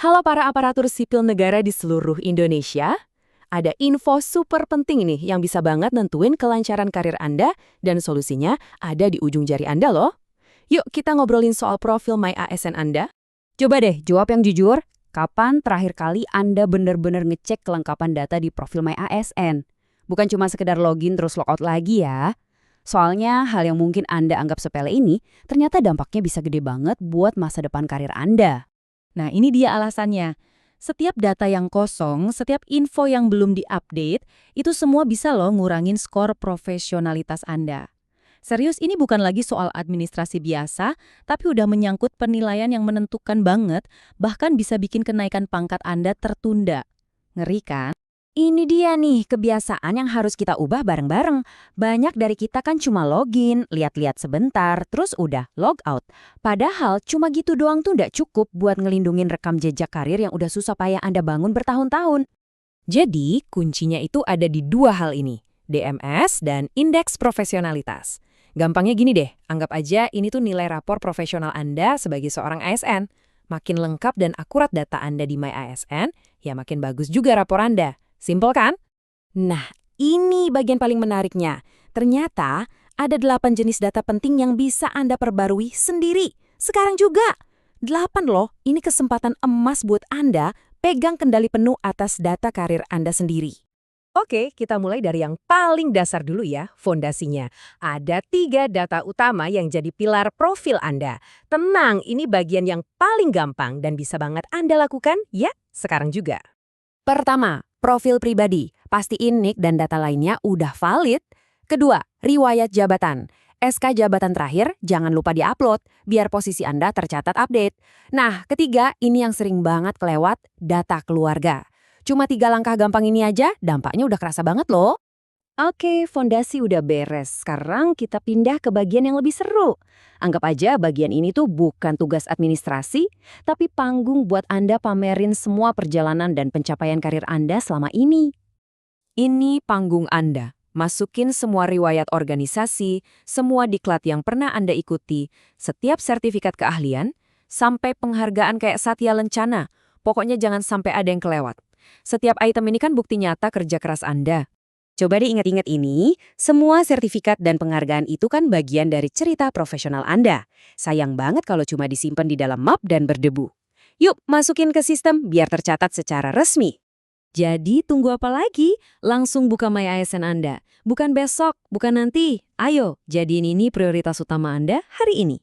Halo para aparatur sipil negara di seluruh Indonesia. Ada info super penting nih yang bisa banget nentuin kelancaran karir Anda dan solusinya ada di ujung jari Anda loh. Yuk kita ngobrolin soal profil My ASN Anda. Coba deh jawab yang jujur, kapan terakhir kali Anda benar-benar ngecek kelengkapan data di profil My ASN? Bukan cuma sekedar login terus logout lagi ya. Soalnya hal yang mungkin Anda anggap sepele ini, ternyata dampaknya bisa gede banget buat masa depan karir Anda. Nah, ini dia alasannya. Setiap data yang kosong, setiap info yang belum diupdate, itu semua bisa loh ngurangin skor profesionalitas Anda. Serius, ini bukan lagi soal administrasi biasa, tapi udah menyangkut penilaian yang menentukan banget, bahkan bisa bikin kenaikan pangkat Anda tertunda. Ngeri kan? Ini dia nih kebiasaan yang harus kita ubah bareng-bareng. Banyak dari kita kan cuma login, lihat-lihat sebentar, terus udah log out. Padahal cuma gitu doang tuh nggak cukup buat ngelindungin rekam jejak karir yang udah susah payah Anda bangun bertahun-tahun. Jadi kuncinya itu ada di dua hal ini, DMS dan indeks profesionalitas. Gampangnya gini deh, anggap aja ini tuh nilai rapor profesional Anda sebagai seorang ASN. Makin lengkap dan akurat data Anda di My ASN, ya makin bagus juga rapor Anda. Simpel kan? Nah, ini bagian paling menariknya. Ternyata ada 8 jenis data penting yang bisa Anda perbarui sendiri. Sekarang juga. 8 loh, ini kesempatan emas buat Anda pegang kendali penuh atas data karir Anda sendiri. Oke, kita mulai dari yang paling dasar dulu ya, fondasinya. Ada 3 data utama yang jadi pilar profil Anda. Tenang, ini bagian yang paling gampang dan bisa banget Anda lakukan ya sekarang juga. Pertama, profil pribadi. Pastiin nik dan data lainnya udah valid. Kedua, riwayat jabatan. SK jabatan terakhir jangan lupa diupload, biar posisi Anda tercatat update. Nah, ketiga, ini yang sering banget kelewat, data keluarga. Cuma 3 langkah gampang ini aja, dampaknya udah kerasa banget loh. Oke, fondasi udah beres. Sekarang kita pindah ke bagian yang lebih seru. Anggap aja bagian ini tuh bukan tugas administrasi, tapi panggung buat Anda pamerin semua perjalanan dan pencapaian karir Anda selama ini. Ini panggung Anda. Masukin semua riwayat organisasi, semua diklat yang pernah Anda ikuti, setiap sertifikat keahlian, sampai penghargaan kayak Satya Lencana. Pokoknya jangan sampai ada yang kelewat. Setiap item ini kan bukti nyata kerja keras Anda. Coba diingat-ingat ini, semua sertifikat dan penghargaan itu kan bagian dari cerita profesional Anda. Sayang banget kalau cuma disimpan di dalam map dan berdebu. Yuk, masukin ke sistem biar tercatat secara resmi. Jadi tunggu apa lagi? Langsung buka My ASN Anda. Bukan besok, bukan nanti. Ayo, jadiin ini prioritas utama Anda hari ini.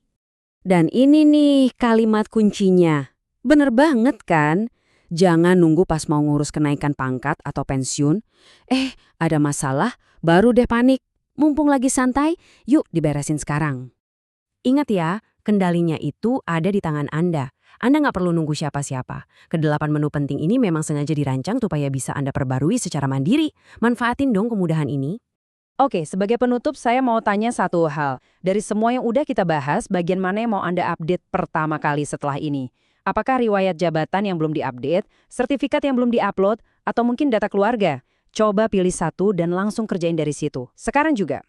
Dan ini nih kalimat kuncinya. Bener banget kan? Jangan nunggu pas mau ngurus kenaikan pangkat atau pensiun. Ada masalah, baru deh panik. Mumpung lagi santai, yuk diberesin sekarang. Ingat ya, kendalinya itu ada di tangan Anda. Anda nggak perlu nunggu siapa-siapa. Kedelapan menu penting ini memang sengaja dirancang supaya bisa Anda perbarui secara mandiri. Manfaatin dong kemudahan ini. Oke, sebagai penutup saya mau tanya satu hal. Dari semua yang udah kita bahas, bagian mana yang mau Anda update pertama kali setelah ini? Apakah riwayat jabatan yang belum diupdate, sertifikat yang belum diupload, atau mungkin data keluarga? Coba pilih satu dan langsung kerjain dari situ. Sekarang juga.